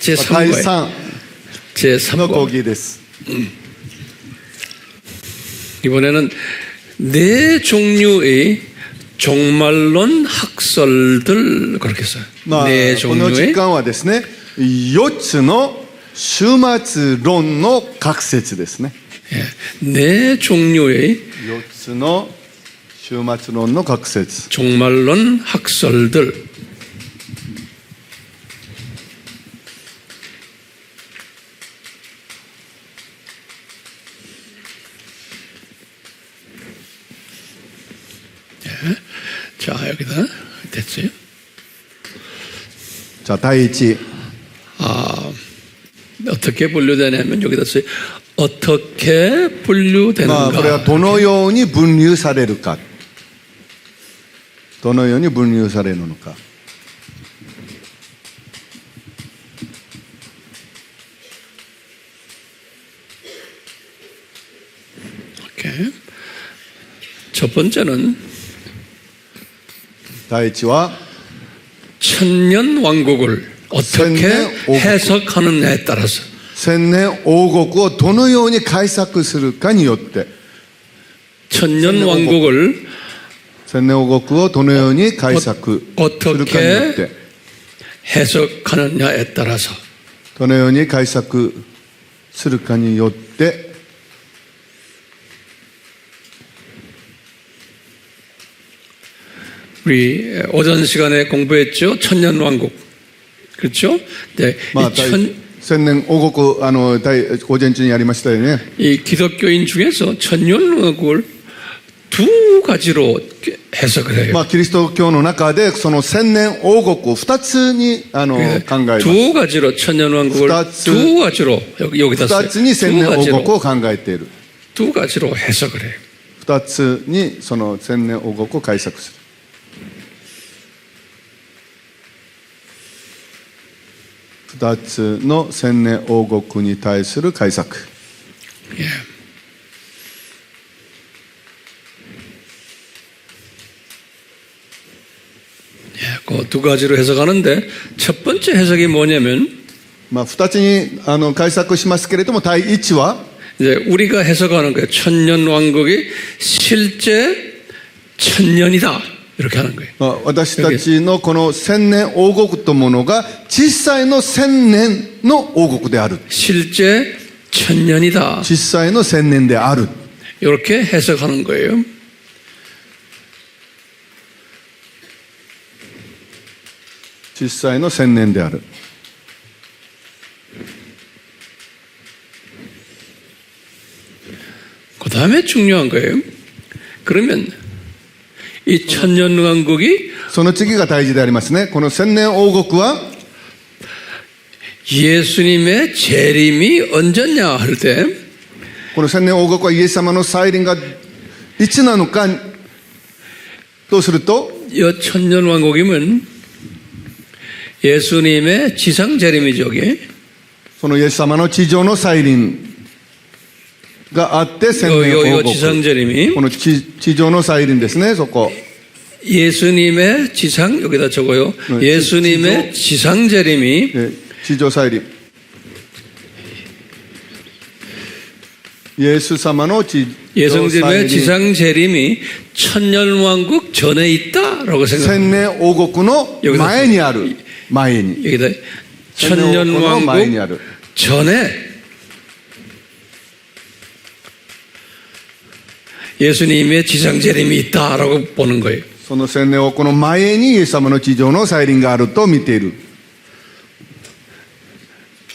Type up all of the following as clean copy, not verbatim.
제3과 제3과 이번에는 네 종류의 종말론 학설들 그렇게 써요. 네 この時 종류의 間はですね、4つの終末論の学説ですね。 네 종류의 4つの終末論の学説。 종말론 학설들. 자, 여기다 됐어요. 자, 第一。 어떻게 분류되냐면 여기다 써요. 어떻게 분류되는가. これはどのように分流されるか。どのように分流されるのか。 오케이. 첫 번째는 第一は 천년 왕국을 어떻게 해석하느냐에 따라서 千年王国をどのように解釈するかによって 천년 왕국을 千年王国をどのように解釈するかによって 어떻게 해석하느냐에 따라서 どのように解釈するかによって 우리 오전 시간에 공부했죠. 천년 왕국. 그렇죠? 네. 千年王国午前中にやりましたよね。 이 기독교인 중에서 천년 왕국을 두 가지로 해석을 해요. キリスト教の中でその千年王国を2つに考えます。 두 가지로 천년 왕국을 두 가지로 여기다 써요. 2つに千年王国を考えている。 두 가지로 해석을 해요. 2つにその千年王国を解釈する。 2つの千年王国に対する解釈。 예. 그 두 가지로 해석하는데 첫 번째 해석이 뭐냐면 2つに解釈しますけれども、第一は 이제 우리가 해석하는 거예요. 천년 왕국이 실제 천년이다. 이렇게 하는 거예요. 私たちのこの千年王国というものが実際の千年の王国である。 실제 천년이다. 実際の千年である。 이렇게 해석하는 거예요. 실제の千年である。 그 다음에 중요한 거예요. 그러면 이 천년 왕국이 その次が大事でありますね。この千年王国は 예수님의 재림이 언제냐 할 때 この千年王国はイエス様の再臨がいつなのかとすると 이 천년 왕국이면 예수님의 지상 재림이죠. そのイエス様の地上の再臨があって千年王国。 지상 재림이 この地上の再臨ですね。そこ。 예수님의 지상 여기다 적어요. 예수님의 지상 재림이 地上再臨。예수様の地上再臨。 예수님의 지상 재림이 천년 왕국 전에 있다라고 생각합니다. 千年王国の前にある。前に。 여기다 천년 왕국 전에 예수님의 지상 재림이 있다라고 보는 거예요. その千年王国の前にイエス様の地上の再臨があると見ている。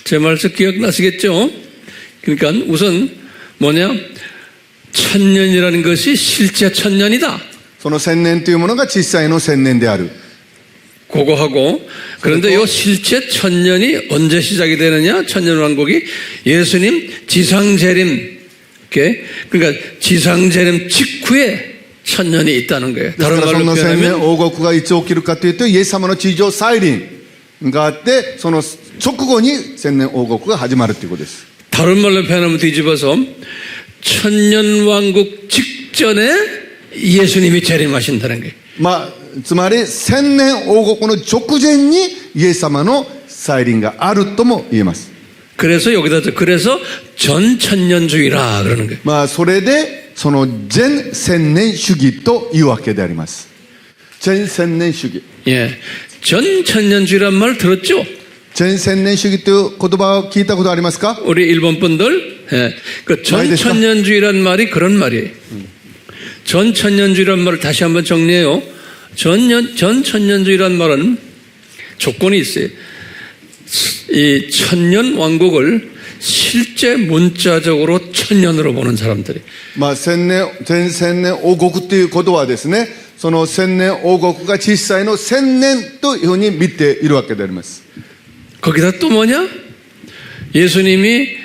제 말씀 기억나시겠죠? 그러니까 우선 뭐냐? 천년이라는 것이 실제 천년이다. その千年というものが実際の千年である。 그거 하고 그런데 이 실제 천년이 언제 시작이 되느냐? 천년 왕국이 예수님 지상 재림 그러니까 지상 재림 직후에 천년이 있다는 거예요. 다른 말로 표현하면 王国がいつ起きるかというと、イエス様の地上再臨があって、その直後に千年王国が始まるということです。 다른 말로 표현하면 뒤집어서 천년 왕국 직전에 예수님이 재림하신다는 거예요. つまり千年王国の直前にイエス様の再臨があるとも言えます。 그래서 여기다 그래서 전천년주의라 그러는 거예요. まあそれでその全千年主義というわけであります。全千年主義。 예, 전천년주의란 말 들었죠? 全千年主義という言葉を聞いたことありますか？ 우리 일본 분들, 예, 그 전천년주의란 말이 그런 말이에요. 전천년주의란 말을 다시 한번 정리해요. 전천년주의란 말은 조건이 있어요. 이 천년 왕국을 실제 문자적으로 천년으로 보는 사람들이. まあ千年王国ということはですね、その千年王国が実際の千年というふうに見ているわけであります。 거기다 또 뭐냐? 예수님이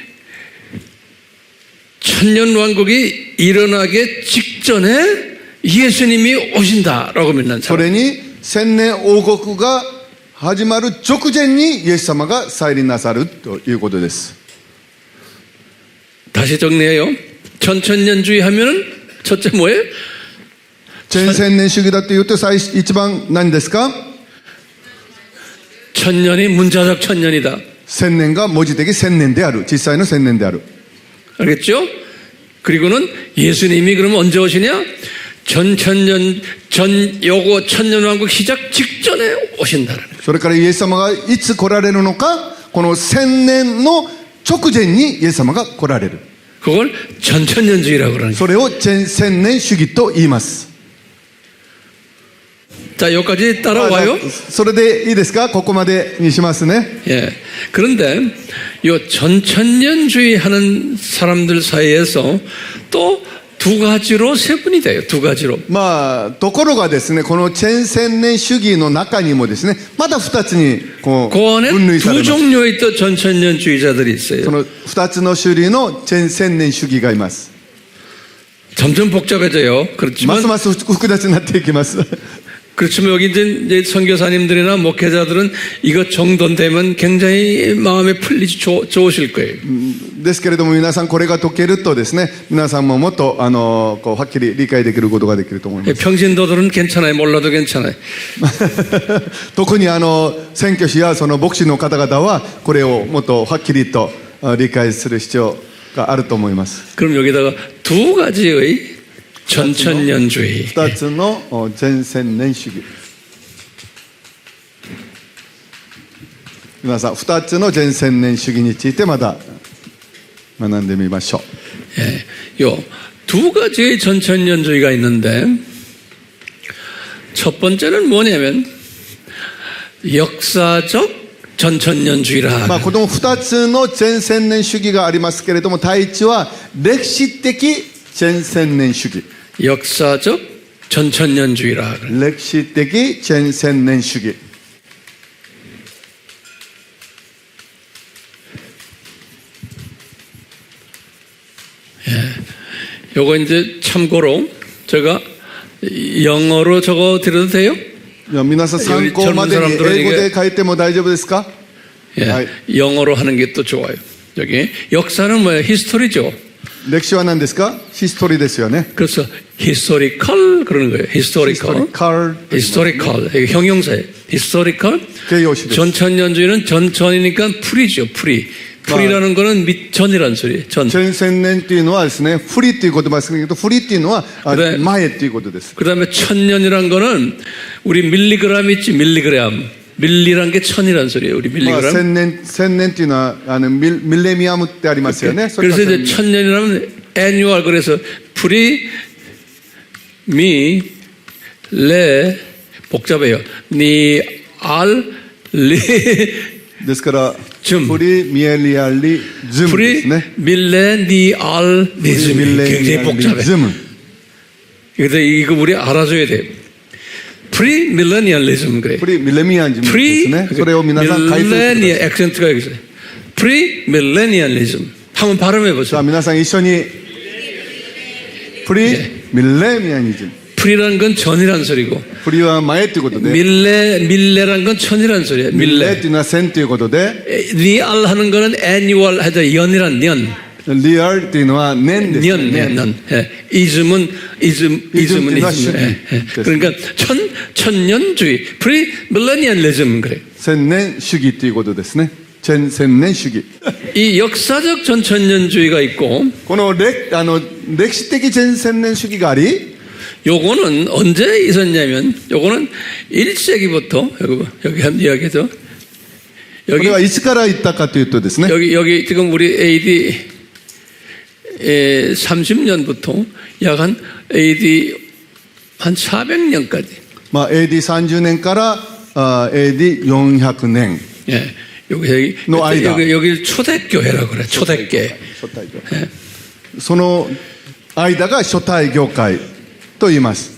천년 왕국이 일어나기 직전에 예수님이 오신다라고 믿는 そ 사람. れに千年王国が始まる直前にイエス様が再臨なさるということです。 다시 정리해요. 전천년주의 하면은 첫째 뭐예요? 全千年主義だというと一番何ですか？ 천년이 문자적 천년이다. 千年が文字的千年である。実際の千年である。 알겠죠? 그리고는 예수님이 그러면 언제 오시냐? 요거 천년왕국 시작 직전에 오신다라는 거예요. それからイエス様がいつ来られるのか、この千年の直前にイエス様が来られる。 그걸 전천년주의라고 그러는 거예요. それを全千年主義と言います。 자, 여기까지 따라와요. それでいいですか？ここまでにしますね。 예. 그런데 요 전천년주의 하는 사람들 사이에서 또 두 가지로 세분이 돼요. 두 가지로. まあ、ところがですね、この全千年主義の中にもですね、また二つにこう 그 안에 分類され 두 ます。 종류의 또 전천년주의자들이 있어요. その二つの種類の全千年主義がいます。 점점 복잡해져요. ま 그렇지만 すます複雑になっていきます。 그렇지만 여기 이제 선교사님들이나 목회자들은 이것 정도 되면 굉장히 마음에 풀리지 좋으실 거예요. ですけれども皆さんこれが解けるとですね、皆さんももっとこうはっきり理解できることができると思います。 평신도들은 괜찮아요. 몰라도 괜찮아요. 特に宣教師やその牧師の方々はこれをもっとはっきりと理解する必要があると思います。 그럼 여기다가 두 가지의 전천년주의. 二つの全千年主義。皆さん二つの全千年主義についてまだ学んでみましょう。 예, 요 두 가지의 전천년주의가 있는데 첫 번째는 뭐냐면 역사적 전천년주의라. まあ、この二つの全千年主義がありますけれども、第一は歴史的全千年主義。 역사적 전천년주의라. 歴史的全千年主義。 요거 이제 참고로 제가 영어로 적어 드려도 돼요? いや皆さん参考までに英語で書いても大丈夫ですか？ 예, 아이. 영어로 하는 게 또 좋아요. 여기 역사는 뭐예요? 히스토리죠. 歴史は何ですか？ヒストリーですよね。 그래서 히스토리컬 그러는 거예요. 히스토리컬. 히스토리컬. 이게 형용사예요. 히스토리컬. 形容詞です。 전천년주의는 전이니까 풀이죠. 풀이. 풀이라는 거는 전이라는 소리예요. 전. 全千年っていうのはですね、フリっていう言葉ですけど、フリっていうのはね前っていうことです。 그다음에 천년이란 거는 우리 밀리그램 있지 밀리그램. 밀리란 게 천이라는 소리예요. 우리 まあ、 밀리그램. 千年っていうのはミレミアムってありますよね。 그래서 이제 천년이라면 애니얼 그래서 프리 미 레 복잡해요. 니알리 ですから、즘. フリミエリアリズムです 프리 ね。 밀레 니알리즘 굉장히 복잡해. ズム。 그래서 이거 우리 알아줘야 돼요. 프리 밀레니얼리즘 그래. フリミレミアンズムです 프리 ね。それを皆さん解説してください。 밀레니 액센트가 여기 있어요. 프리 밀레니얼리즘 한번 발음해 さあ 보세요. 皆さん一緒にプリミレミアニズム。 프리라는 건 전이라는 소리고 プリは前ということで、 밀레라는 건 천이라는 소리예요. ミレっ 밀레. ていうのは千ということで、 니알 하는 거는 애니얼 하자 연이란 년. リアルっていうのは年です 년, ね。 년. 예. 이즘은 이즘은 이즘은 이즘. 시기. 예. 예. 그러니까 천년주의, 프리밀레니얼리즘 그래. 千年主義ということですね。千年主義。 이 역사적 전천년주의가 있고 この歴史的千年主義があり、 요거는 언제 있었냐면 요거는 1세기부터 여기 한 이야기죠. これはいつから言ったかというとですね、 여기 지금 우리 AD 30년부터 약 한 AD 한 400년까지. まあ AD30 年からAD400 年 예. 여기 너 아이다. 여기 초대교회라고 그래. 초대교회. 初代教会。その間が初代教会と言います。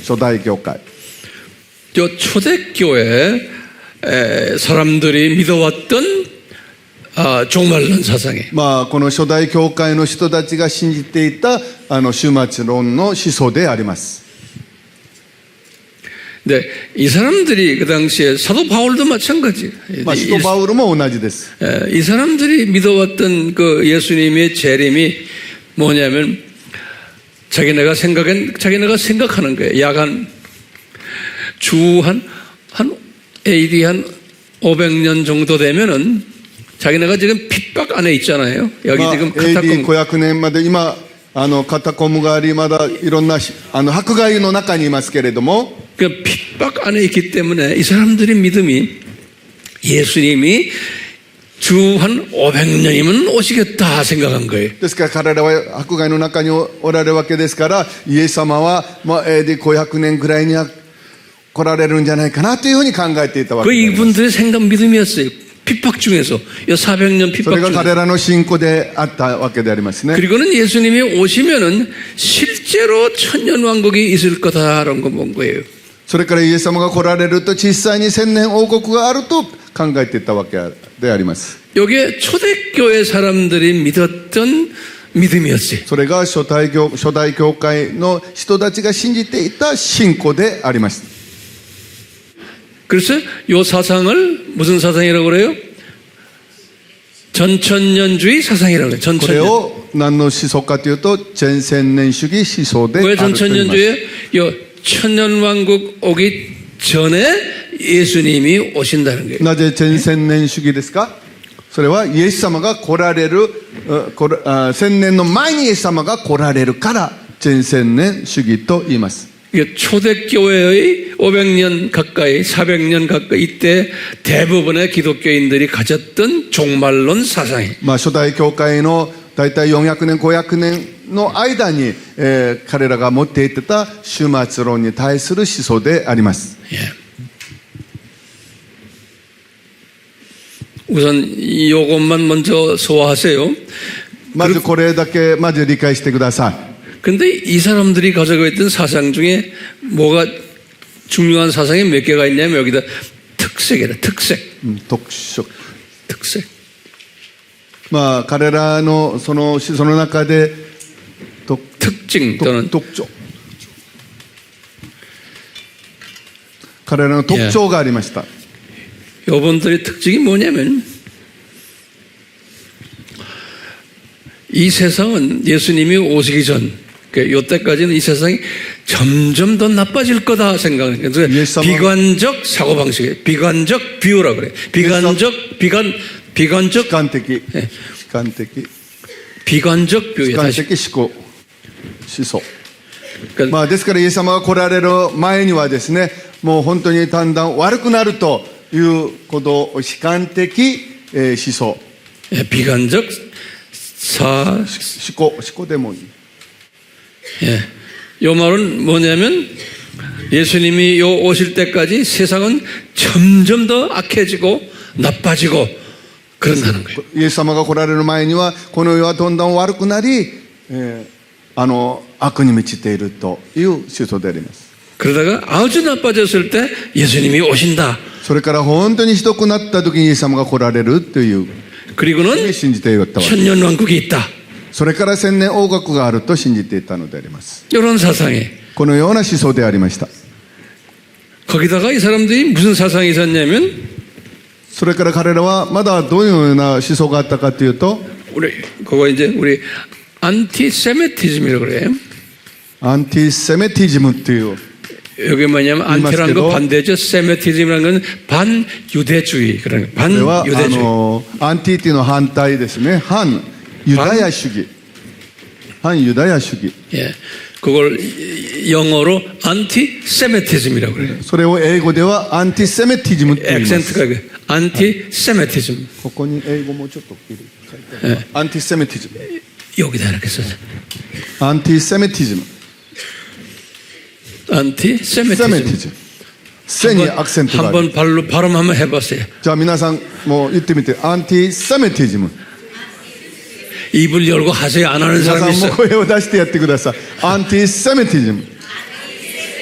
初代教会。 저 초대교회 사람들이 믿어왔던 종말론 사상에. まあこの初代教会の人たちが信じていた終末論の思想であります。 근데 이 사람들이 그 당시에 사도 바울도 마찬가지. まあ使徒パウロも同じです。 이 사람들이 믿어왔던 그 예수님의 재림이 뭐냐면 자기네가 생각하는 거예요. 약 한 AD 한 500년 정도 되면은 자기네가 지금 핍박 안에 있잖아요. 여기 まあ 지금 카타콤 AD500 年まで今カタコムがあり、まだいろんな迫害の中にいますけれども、 그 핍박 안에 있기 때문에 이 사람들의 믿음이 예수님이 주 한 500년이면 오시겠다 생각한 거예요. ですから彼らは迫害の中におられるわけですから、イエス様は、まあ、AD500 年ぐらいには来られるんじゃないかなというふうに考えていたわけ 그 です。 이분들의 생각 믿음이었어요. 핍박 중에서 이 400년 それ 핍박 が 중에서. 彼らの信仰であったわけでありますね。 그리고는 예수님이 오시면은 실제로 천년왕국이 있을 거다라는 거 본 거예요. それからイエス様が来られると実際に千年王国があると考えていたわけであります。 이게 초대교회 사람들이 믿었던 믿음이었어요. それが初代教会の人たちが信じていた信仰であります。 그래서 이 사상을 무슨 사상이라고 그래요? 전천년주의 사상이라고 해요. これ 전천년. を何の思想かというと千年主義思想であ 왜 ると言います。 전천년주의예요? 이 천년왕국 오기 전에 예수님이 오신다는 거예요. なぜ千年主義ですか？それはイエス様が来られる千年の前にイエス様が来られるから千年主義と言います。 이게 초대교회의 500년 가까이 400년 가까이 이때 대부분의 기독교인들이 가졌던 종말론 사상이에요. まあ初代教会の大体400年500年の間に、彼らが持っていってた終末論に対する思想であります。 예. 우선 이것만 먼저 소화하세요. まずこれだけまず理解してください。 근데 이 사람들이 가지고 있던 사상 중에 뭐가 중요한 사상이 몇 개가 있냐면 여기다 특색이다. 특색. 特色。 특색. まあ彼らのその思想の中で 특징 또는 特徴。彼らの特徴がありました。 여러분들의 특징이 뭐냐면 이 세상은 예수님이 오시기 전 요때까지는 이 세상이 점점 더 나빠질 거다 생각하는 거예요. 그래서 비관적 사고방식이에요. 비관적 비유라 그래요. 비관적 비관적 主観的비관적 비유. 主観 다시 的思想。 그러니까 まあですからイエス様が来られる前にはですね、もう本当にだんだん悪くなるということを主観的、思想。 비관적 사 思考でもいい。 예. 요 말은 뭐냐면 예수님이 요 오실 때까지 세상은 점점 더 악해지고 나빠지고 그런다는 거예요. イエス様が来られる前にはこの世はどんどん悪くなり、悪に満ちているという思想であります。 그러다가 아주 나빠졌을 때 예수님이 오신다. それから本当にひどくなった時にイエス様が来られるという 그리고는 信じていたわけ。 천년왕국이 있다. それから千年王国があると信じていたのであります。 이런 사상에 このような思想でありました。 거기다가 이 사람들이 무슨 사상이 있었냐면 それから彼らはまだどのような思想があったかというと 우리 그거 이제 우리 안티세미티즘이라고 그래요. アンティセメティズムっていう 여기 뭐냐면 안티라는 거 반대죠. 세메티즘이라는 건 반유대주의 그런 거. これは 반유대주의. アンティっていうのは反対ですね。反ユダヤ主義。反ユダヤ主義。 예. 그걸 영어로 안티세메티즘이라고 그래요. それを英語ではアンティセメティズムって言います。 액센트가 그 안티세메티즘. ここに英語もちょっと書いてある。アンティセメティズム。 여기다 이렇게 써서 アンティセメティズム。 안티세메티즘. セメティズム。セにアクセントがある。 한번 발음 한번 해보세요. じゃあ皆さんも言ってみて。アンティセメティズム。 입을 열고 하세요. 안 하는 皆 사람이 さんも 있어요. 声を出してやってください。アンティセメティズム。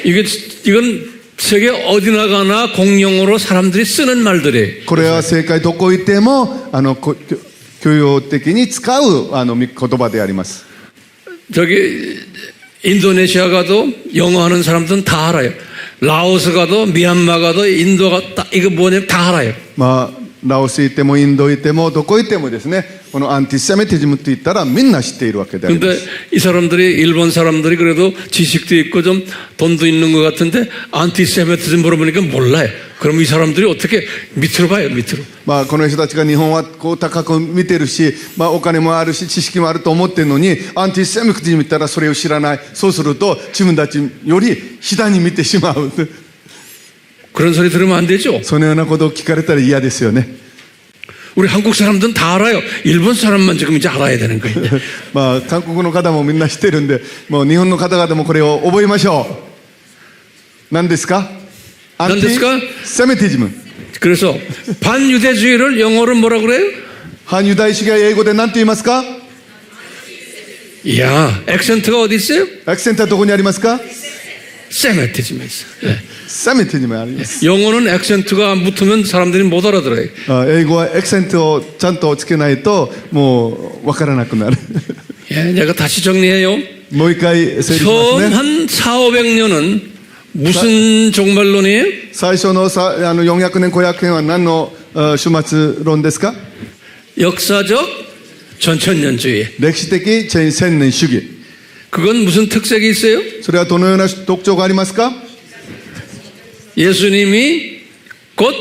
이건 세계 어디 나가나 공용어로 사람들이 쓰는 말들이에요. これは正解どこ行っても許容的に使う言葉であります。 저기 인도네시아 가도 영어 하는 사람들은 다 알아요. 라오스 가도 미얀마 가도 인도 가도 이거 뭐냐면 다 알아요. まあラオス行ってもインド行ってもどこ行ってもですね、このアンティセメティズムって言ったらみんな知っているわけでありま 근데 す。 이 사람들이 일본 사람들이 그래도 지식도 있고 좀 돈도 있는 것 같은데 안티세메티즘 물어보니까 몰라요. 그럼 이 사람들이 어떻게 밑으로 봐요, 밑으로. まあこの人たちが日本はこう高く見てるし、まあお金もあるし知識もあると思ってるのに、アンティセメティズム言ったらそれを知らない。そうすると自分たちより下に見てしまう。 그런 소리 들으면 안 되죠. そのようなことを聞かれたら嫌ですよね。 우리 한국 사람들은 다 알아요. 일본 사람만 지금 이제 알아야 되는 거예요. まあ韓国の方もみんな知ってるんで、もう日本の方々もこれを覚えましょう。何ですか？アンテ何ですか？ィセメティズム。 그래서 반유대주의를 영어로 뭐라 그래요? 反ユダヤ主義は英語で何て言いますか？ 이야, 액센트가 어디 있어요? アクセントはどこにありますか？ 세메티즘에 있어요. 예. セメティズムあります。 영어는 액센트가 붙으면 사람들이 못 알아들어요. 英語はアクセントをちゃんとつけないともうわからなくなる。 예, 내가 다시 정리해요. もう一回整理しま 처음 すね。 한 4, 500년은 무슨 종말론이에요? 最初の400年500年は何の終末論ですか？ 역사적 전천년주의. 歴史的千年主義。 그건 무슨 특색이 있어요? それはどのような特徴がありますか？ 예수님이 곧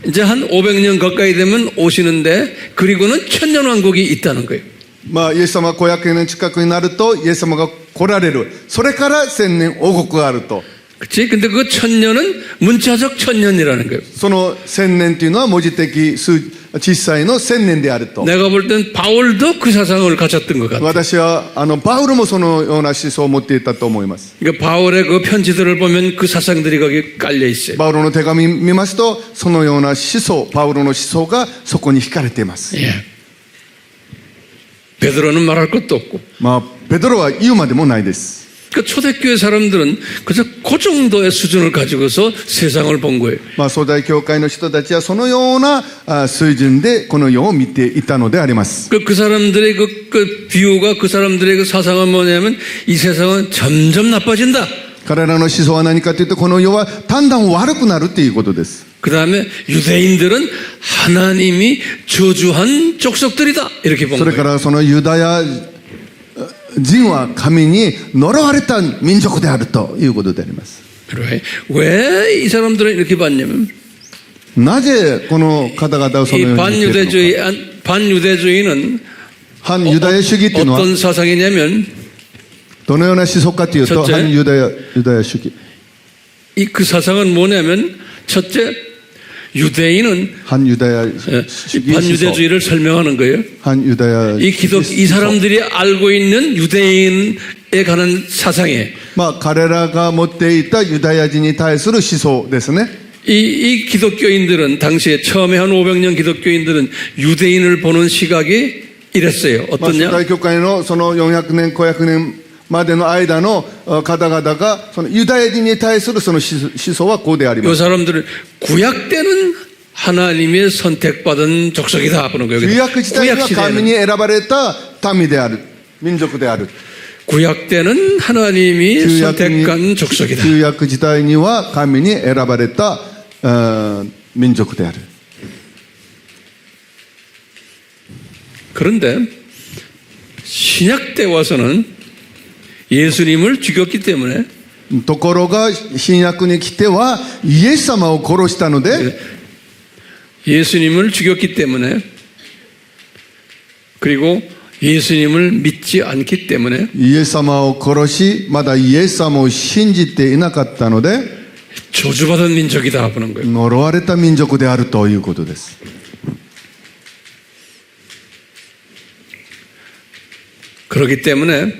이제 한 500년 가까이 되면 오시는데 그리고는 천년왕국이 있다는 거예요. まあイエス様が500年近くになるとイエス様が来られる。それから千年王国があると。 그치? 근데 그 천년은 문자적 천년이라는 거예요. その千年というのは文字的実際の千年であると。 내가 볼 땐 바울도 그 사상을 가졌던 것 같아요. 私はパウルもそのような思想を持っていたと思います。 그러니까 바울의 그 편지들을 보면 그 사상들이 거기 깔려 있어요. パウロの手紙見ますとそのような思想、パウロの思想がそこに惹かれています。 예. 베드로는 말할 것도 없고. まあペドロは言うまでもないです。 그 초대교회 사람들은 그저 그 정도의 수준을 가지고서 세상을 본 거예요. まあ初代教会の人たちはそのような水準でこの世を見ていたのであります。 그 사람들의 그 비유가 그 사람들의 그 사상은 뭐냐면 이 세상은 점점 나빠진다. 彼らの思想は何かというとこの世はだんだん悪くなるということです。 그 다음에 유대인들은 하나님이 저주한 족속들이다. 이렇게 본 それか 거예요. らそのユダヤ人は神に呪われた民族であるということであります。 왜 이 사람들은 이렇게 봤냐면 なぜこの方々をその 이 ように見ているのか。 반유대주의는 反ユダヤ主義っていうのは 어떤 사상이냐면 どのような思想かというと 첫째 反ユダヤ主義。 이 그 사상은 뭐냐면 첫째 유대인은 反ユダヤ 이 主義思想。 반유대주의를 설명하는 거예요. 反ユダヤ 이 사람들이 알고 있는 유대인에 관한 사상이에요. まあ彼らが持っていたユダヤ人に対する思想ですね。 이 기독교인들은 당시에 처음에 한 500년 기독교인들은 유대인을 보는 시각이 이랬어요. まあ初 어떠냐? 代教会のその400年500年までの間の方々がそのユダヤ人に対するその思想はこうでありま 이 す。 사람들은 구약 때는 하나님의 선택받은 족속이다 보는 거예요. 旧約時代は 구약 神 시대는 に選ばれた民である、民族である。 구약 때는 하나님이 旧約 선택한 족속이다. 旧約時代には神に選ばれた民族である。 그런데 신약 때 와서는 예수님을 죽였기 때문에 ところが新約に来てはイエス様を殺したので 예수님을 죽였기 때문에 그리고 예수님을 믿지 않기 때문에 イエス様を殺しまだイエス様を信じていなかったので 저주받은 민족이다 보는 거예요. 呪われた民族であるということです。 그렇기 때문에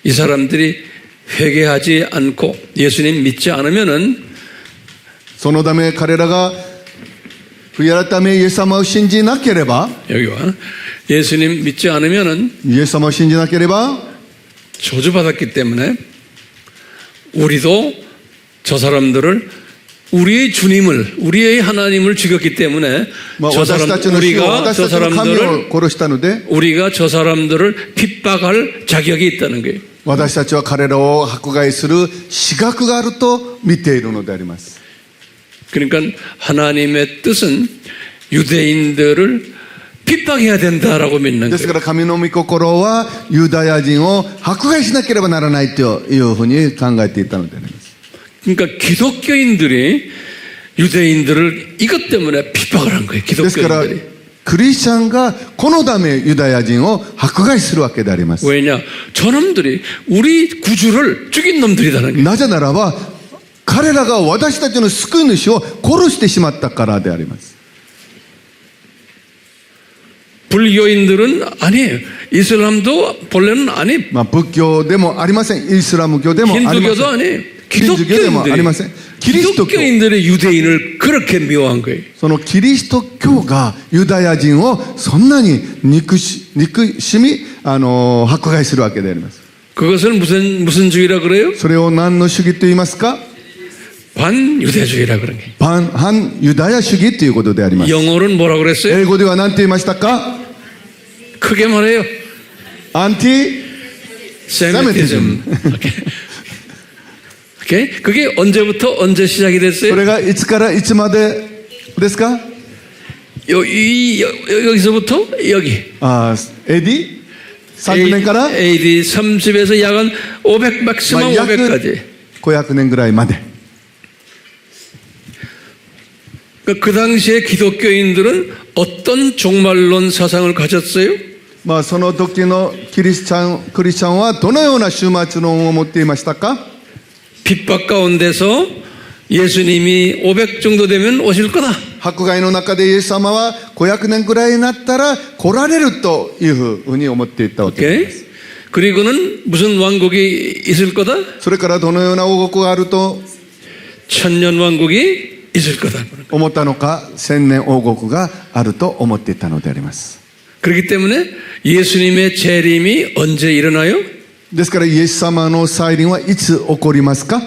이 사람들이 회개하지 않고 예수님 믿지 않으면은 そのため彼らが悔い改めイエス様を信じなければ 여기와 예수님 믿지 않으면은 イエス様を信じなければ 저주받았기 때문에 우리도 저 사람들을 우리의 주님을 우리의 하나님을 죽였기 때문에 まあ 저 私 사람 たちの主を 우리가 私 저 たちの神 사람들을 を殺したので 우리가 저 사람들을 핍박할 자격이 있다는 거예요. 私たちは彼らを迫害する資格があると見ているのであります。 그러니까 하나님의 뜻은 유대인들을 핍박해야 된다라고 믿는 ですか 거예요. ら神の御心はユダヤ人を迫害しなければならないというふうに考えていたのであります。 그러니까 기독교인들이 유대인들을 이것 때문에 핍박을 한 거예요. ですから 기독교인들이. クリスチャンがこのためユダヤ人を迫害するわけであります。 왜냐? 저놈들이 우리 구주를 죽인 놈들이라는 거예요. なぜならば彼らが私たちの救い主を殺してしまったからであります。 불교인들은 아니에요. 이슬람도 본래는 아니에요. まあ仏教でもありません。イスラム教でもありません。 힌두교도 아니에요. ヒンドゥー教でもありません。キリスト教 기독교인들이 유대인을 그렇게 미워한 거예요. そのキリスト教がユダヤ人をそんなに憎しみ迫害するわけであります。 그것을 무슨 주의라 그래요? それを何の主義と言いますか？ 반유대주의라 그런 게. 反ユダヤ主義ということであります。 영어로는 뭐라 그랬어요? 英語では何て言いましたか？ 크게 말해요. アンティ 세미티즘. 오케이? 그게 언제부터 언제 시작이 そ 됐어요? れがいつからいつまでですか？ 여기서부터 여기. あー、AD 30年から AD 30에서 약 한 500, 맥시멈 500까지. 500年ぐらいまで。 그 당시에 기독교인들은 어떤 종말론 사상을 가졌어요? まあその時のクリスチャンはどのような終末論を持っていましたか？ 핍박 가운데서 예수님이 500 정도 되면 오실 거다. 迫害の中でイエス様は500年ぐらいになったら来られるというふうに思っていたわけで 오케이? す。 그리고는 무슨 왕국이 있을 거다? それからどのような王国があると 천년 왕국이 있을 거다. 思ったのか、千年王国があると思っていたのであります。 그렇기 때문에 예수님의 재림이 언제 일어나요? ですからイエス様の再臨はいつ起こりますか？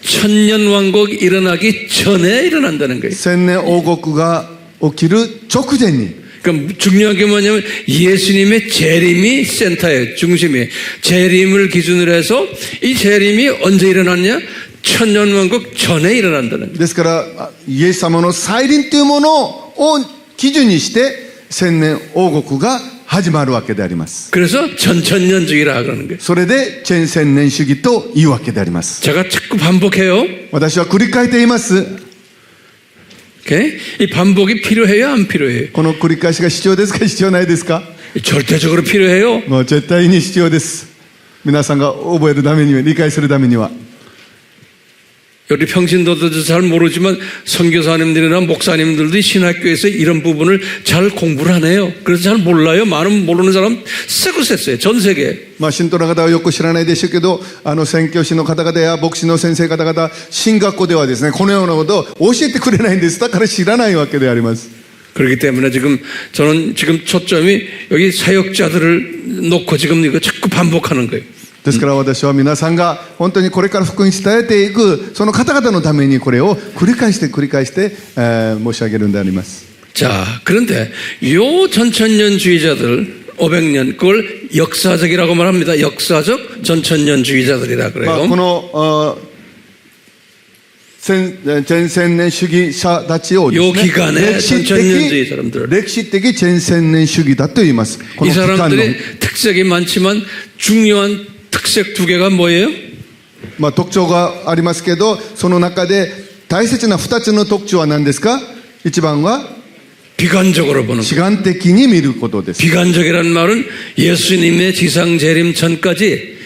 천년 왕국 일어나기 전에 일어난다는 거예요. 千年王国が起きる直前に 그러니까 중요한 게 뭐냐면 예수님의 재림이 센터예요. 중심이에요. 재림을 기준으로 해서 이 재림이 언제 일어났냐? 천년 왕국 전에 일어난다는 거예요. ですからイエス様の再臨というものを基準にして千年王国が始まるわけであります。 그래서 전천년주의라 그러는 거예요. それで千年主義というわけであります。 제가 자꾸 반복해요. 私は繰り返しています。 오케이? 이 반복이 필요해요? 안 필요해요? この繰り返しが必要ですか必要ないですか？ 절대적으로 필요해요. もう絶対に必要です。皆さんが覚えるためには、理解するためには。 우리 평신도들도 잘 모르지만 선교사님들이나 목사님들도 신학교에서 이런 부분을 잘 공부를 하네요. 그래서 잘 몰라요. 많은 모르는 사람 세고 셌어요. 전 세계에. まあ信徒の方はよく知らないでしょうけど、宣教師の方々や牧師の先生方々、神学校ではですね、このようなことを教えてくれないんです。だから知らないわけであります。 그렇기 때문에 저는 지금 초점이 여기 사역자들을 놓고 지금 이거 자꾸 반복하는 거예요. ですから私は皆さんが本当にこれから福音伝えていくその方々のためにこれを繰り返して申し上げるんであります。 자, 그런데 요 전천년주의자들 500년 그걸 역사적이라고 말합니다. 역사적 전천년주의자들이라 まあ 그래요. この前千年主義者たちをですね、 요 기간에 전천년주의 사람들. 歴史的前千年主義だと言います。こ 이 の期間の 사람들의 특색이 많지만 중요한 특색 두 개가 뭐예요? まあ特徴がありますけど、その中で大切な2つの特徴は何ですか？一番は 비관적으로 보는 거예요. 主観的に見ることです。 비관적이라는 말은 예수님의 지상 재림 전까지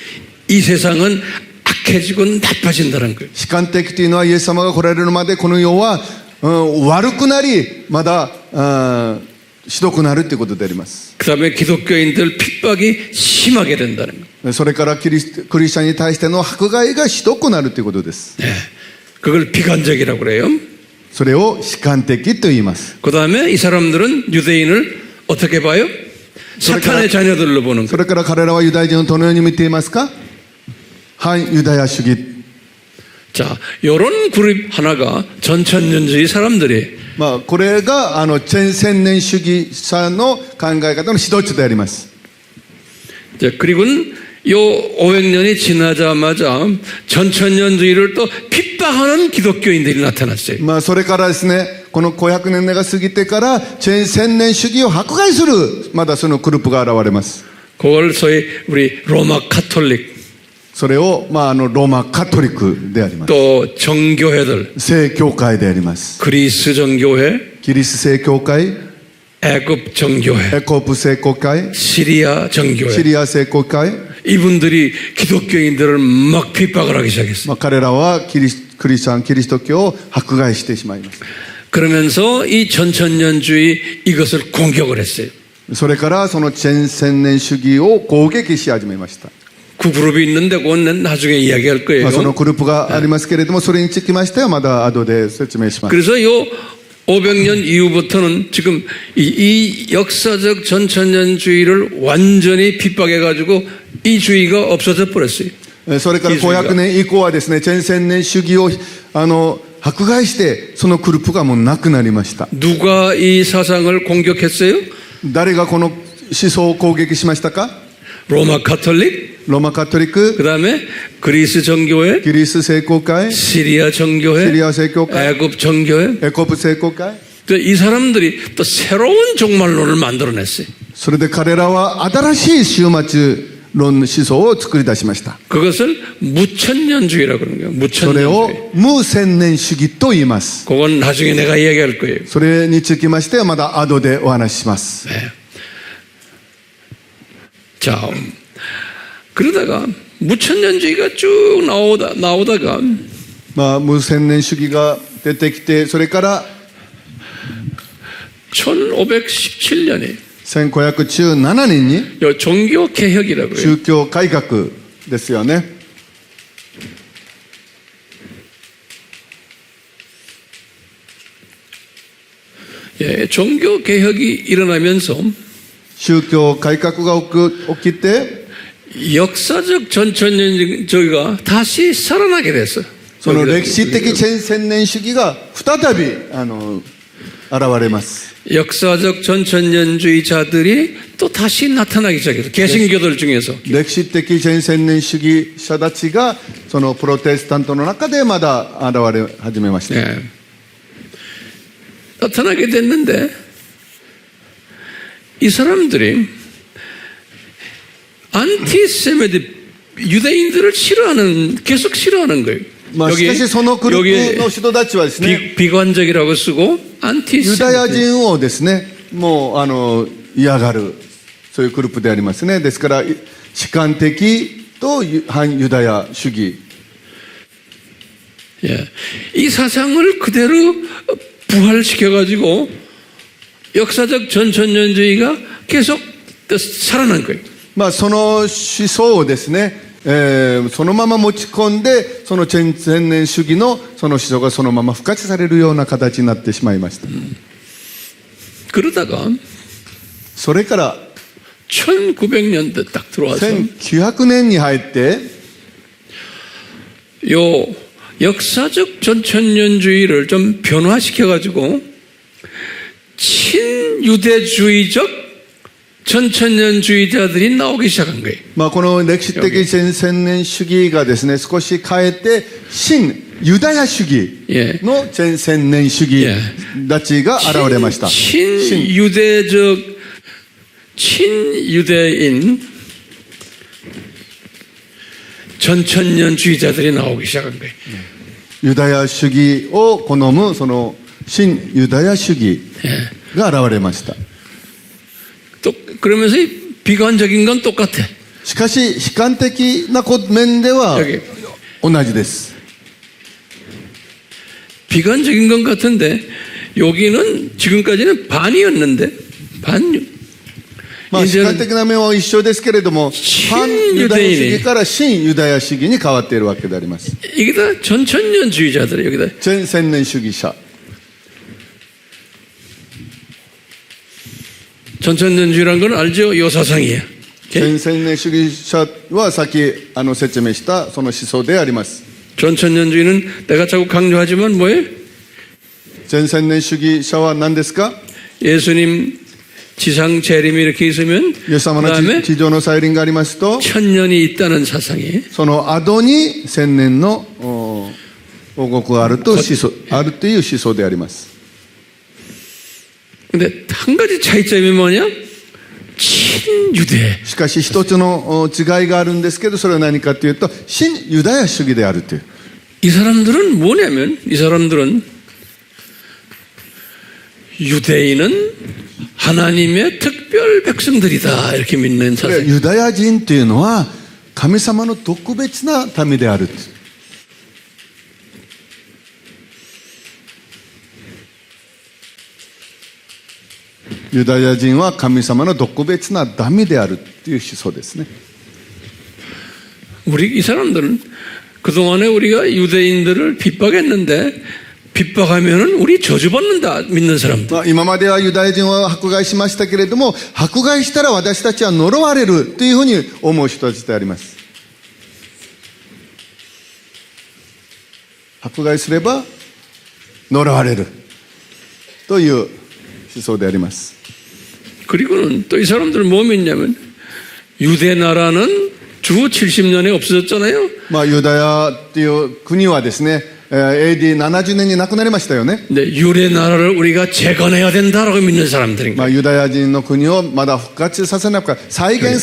이 세상은 악해지고 나빠진다는 거예요. 主観的というのはイエス様が来られるまでこの世は、悪くなりまだひどくなるということであります。 그 다음에 기독교인들 핍박이 심하게 된다는 거예요. それからクリスチャンに対しての迫害がひどくなるということです。 네. 그걸 비관적이라고 그래요. それを主観的と言います。 그 다음에 이 사람들은 유대인을 어떻게 봐요? 사탄의 자녀들로 보는 そ 거예요. れから彼らはユダヤ人をどのように見ていますか？反ユダヤ主義。 자, 요런 그룹 하나가 전천년주의 사람들이 まあこれが前千年主義者の考え方の一つであります。 자, 그리고는 요 500년이 지나자마자 전천년주의를 또 핍박하는 기독교인들이 나타났어요. まあそれからですね、この500年が過ぎてから前千年主義を迫害するまだそのグループが現れます。 그걸 소위 우리 로마 카톨릭 それをローマカトリックであります。 또 정교회들 正教会であります。 그리스 정교회 キリス正教会、 애굽 정교회 エコプ正教会、 시리아 シ 정교회 リア正教会、 이분들이 기독교인들을 막 핍박을 하기 시작했어요. まあ彼らはクリスチャンキリスト教を迫害してしまいます。 그러면서 이 전천년주의 이것을 공격을 했어요. それからその前千年主義を攻撃し始めました。 그 그룹이 있는데 그건 나중에 이야기할 거예요. まあそのグループがありますけれども、それにつきましてはまだ後で説明します。 그래서 요 500년 이후부터는 지금 이 역사적 전천년주의를 완전히 핍박해가지고 이 주의가 없어져 버렸어요. それから500年以降はですね、前千年主義を迫害してそのグループがもうなくなりました。 누가 이 사상을 공격했어요? 誰がこの思想を攻撃しましたか？ 로마 카톨릭, ローマカトリック、 그 다음에 그리스 정교회, キリス正教会、 시리아 シリ 정교회, ア正教会、 애굽 정교회. エコプ正教会。 또 이 사람들이 또 새로운 종말론을 만들어냈어요. それで彼らは新しい終末論思想を作り出しました。 그것을 무천년주의라고 그러는 거예요. それ 무천년주의. を無千年主義と言います。 그건 나중에 내가 이야기할 거예요. それにつきましてはまだ後でお話しします。 네. 자, 그러다가 무천년주의가 쭉 나오다가 まあ無千年主義が出てきて、それから 1517년에 1517年に 요 종교 개혁이라고 그래요. 宗教改革ですよね。 예, 종교 개혁이 일어나면서 宗教改革が起きて、 역사적 전천년주의가 다시 살아나게 됐어요. その歴史的前千年主義が再び現れます。 역사적 전천년주의자들이 또 다시 나타나기 시작했어요. 개신교들 중에서. 歴史的前千年主義者たちがそのプロテスタントの中でまだ現れ始めました。 예. 나타나게 됐는데 이 사람들이 안티세미트 유대인들을 계속 싫어하는 거예요. まあしかしそのグループの人たちはですね、 비관적이라고 쓰고 ユダヤ 안티세미트. 人をですね、もう嫌がるそういうグループでありますね。ですから主観的と反ユダヤ主義。 예. 이 사상을 그대로 부활시켜가지고 역사적 전천년주의가 계속 살아난 거예요. まあその思想をですね、そのまま持ち込んで、その前千年主義のその思想がそのまま付加されるような形になってしまいました。 그러다가 それから 1900년대 딱 들어와서 1900年に入って、 요 역사적 전천년주의를 좀 변화시켜가지고 친유대주의적 전천년주의자들이 나오기 시작한 거예요. まあこの歴史的前千年主義がですね、少し変えて新ユダヤ主義の全千年主義たちが現れました。 친유대인 전천년주의자들이 나오기 시작한 거예요. ユダヤ主義を好むその新ユダヤ主義が現れました。 또 그러면서 비관적인 건 똑같아. しかし悲観的な面では 여기 同じです。 비관적인 건 같은데 여기는 지금까지는 반이었는데 반. まあ悲観的な面は一緒ですけれども、反ユダヤ主義から新ユダヤ主義に変わっているわけであります。 이게 다 전천년주의자들이에요. 여기다 全千年主義者。 전천년주의라는 건 알죠? 요 사상이에요. 全千年主義者はさっき説明したその思想であります。 전천년주의는 내가 자꾸 강조하지만 뭐예요? 全千年主義者は何ですか？ 예수님 지상 재림이 이렇게 있으면 イエス様の 그다음에 地上の再臨がありますと、 천년이 있다는 사상이에요. その後に千年の王国があるという思想であります。 근데 한 가지 차이점이 뭐냐? 친유대. しかし一つの違いがあるんですけど、それは何かというと新ユダヤ主義であるという。 이 사람들은 뭐냐면 이 사람들은 유대인은 하나님의 특별 백성들이다 이렇게 믿는 これ 사상. ユダヤ人というのは神様の特別な民である。ユダヤ人は神様の特別な民であるという思想ですね。 우리 이 사람들은 그동안에 우리가 유대인들을 핍박했는데 핍박하면은 우리 저주받는다 믿는 사람들. まあ今まではユダヤ人を迫害しましたけれども、迫害したら私たちは呪われるというふうに思う人たちであります。迫害すれば呪われるという思想であります。 그리고는 또 이 사람들은 뭐 믿냐면 유대 나라는 주 70년에 없어졌잖아요. まあユダヤという国はですね、AD70 年に亡くなりましたよね。 근데 유대 나라를 우리가 재건해야 된다라고 믿는 사람들인 まあ 거예요. ユダヤ人の国をまだ復活させなく再現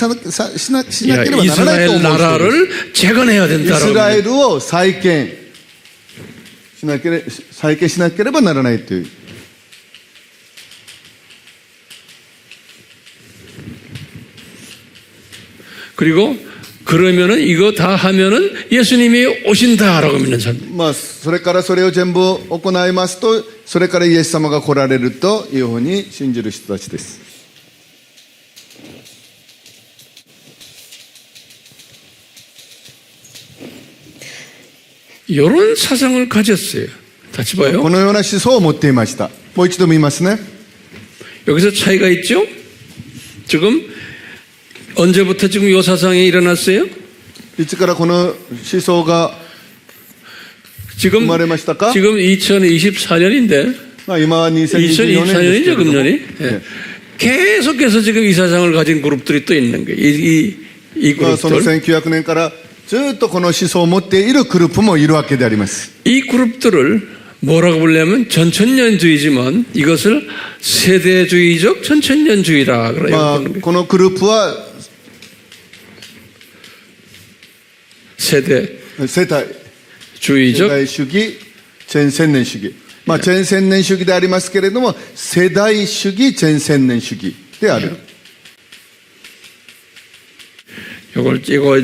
しなければならないと 이스라엘 思う人です。 나라를 재건해야 イス 된다라고 ラエ 믿는 ルを再建しなければならないという。 그리고 그러면은 이거 다 하면은 예수님이 오신다라고 믿는 사람. まあそれからそれを全部行いますと、それからイエス様が来られるというふうに信じる人たちです。 이런 사상을 가졌어요. 다시 こ 봐요. のような思想を持っていました。もう一度見ますね。 여기서 차이가 있죠? 지금 언제부터 지금 이 사상이 일어났어요? いつからこの思想が 지금 生まれましたか？ 지금 2024년인데 まあ今は2024年ですけれ 2024년이죠 ども、 금년이. 예. 계속해서 지금 이 사상을 가진 그룹들이 또 있는 거예요. 이 まあその 그룹들. 1900年からずっとこの思想を持っているグループもいるわけであります。 이 그룹들을 뭐라고 부르냐면 전천년주의지만 이것을 세대주의적 전천년주의라 그래요. まあこのグループは 世代 세대주의적 世代主義、全千年主義。まあ全千年主義でありますけれども、世代主義、全千年主義である。 이거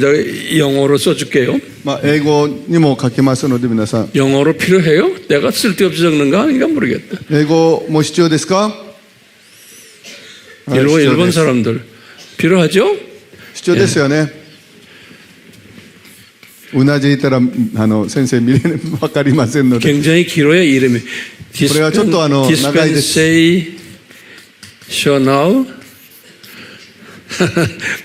영어로 써줄게요. まあ英語にも書きますので皆さん、 영어로 필요해요? 내가 쓸데없이 적는가? 아닌가 모르겠다. 英語も必要ですか？ 일본 사람들 필요하죠? 必要ですよね。うなずいたら先生見れわかりませんので。 굉장히 길어요 이름이. これはちょっと長いです。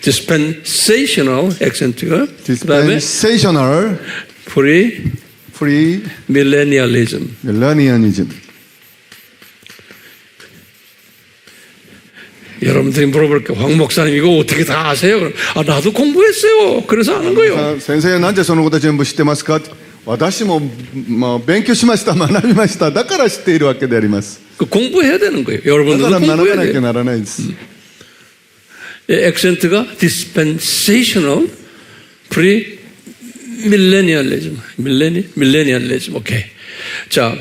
dispensational 액센트가 그다음에 dispensational 프리 밀레니얼리즘. 밀레니얼리즘. 여러분들이 물어볼게요. 황 목사님 이거 어떻게 다 아세요? 나도 공부했어요. 그래서 아는 거예요. 先生なんでそのこと全部知ってますか？私も、勉強しました、学びました。だから知っているわけであります。 그 공부해야 되는 거예요. だ 여러분들은 から学ば 공부해야 なきゃ 돼요. ならないです。 액센트가 dispensational pre-millennialism. millennialism. 오케이. 자,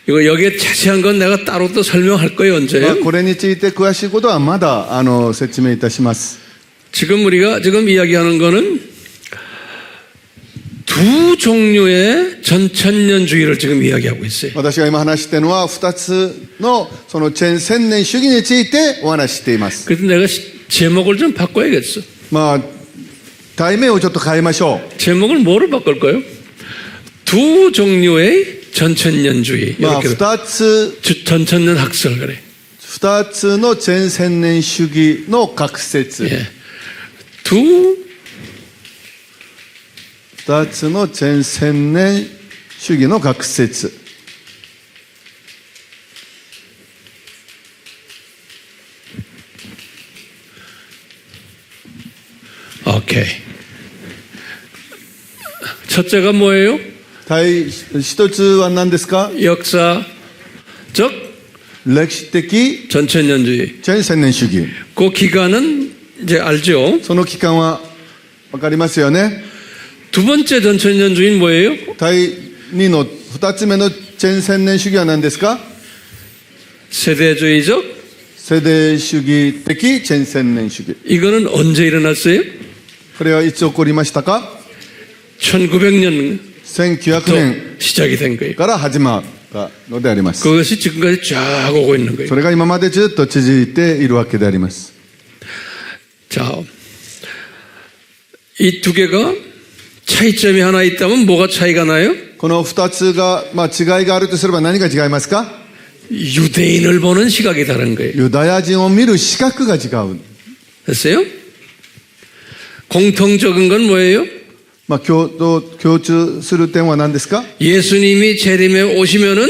이거 여기에 자세한 건 내가 따로 또 설명할 거예요. 언제? これについて詳しいことはまだ説明いたします。 지금 우리가 지금 이야기하는 거는 두 종류의 전천년주의를 지금 이야기하고 있어요. 私が今話しているのは2つのその千年主義についてお話ししています。 그래서 내가 제목을 좀 바꿔야겠어. 題名をちょっと変えましょ 제목을 뭐로 바꿀까요? 두 종류의 전천년주의. う。이렇게 2つ 전천년 학설 그래. 2つの千年主義の学説。 예. 2つの千年主義の学説。 오케이. 첫째가 뭐예요? 一つは何ですか？ 역사적 歴史的 전천년주의. 千年主義。 그 기간은 이제 알죠? その期間は分かりますよね。 두 번째 전천년주의는 뭐예요? 2つ目の千年主義は何ですか？ 세대주의적. 世代主義的千年主義。 이거는 언제 일어났어요? これはいつ起こりましたか？ 1900년부터 1900年 시작이 된 거예요. から始まったのであります。 그것이 지금까지 쫙 오고 있는 거예요. それが今までずっと続いているわけであります。 자, 이 두 개가 차이점이 하나 있다면 뭐가 차이가 나요? この2つが、違いがあるとすれば何が違いますか？ 유대인을 보는 시각이 다른 거예요. ユダヤ人を見る視覚が違う。 됐어요? 공통적인 건 뭐예요? 共通する点は何ですか？ 예수님이 재림에 오시면은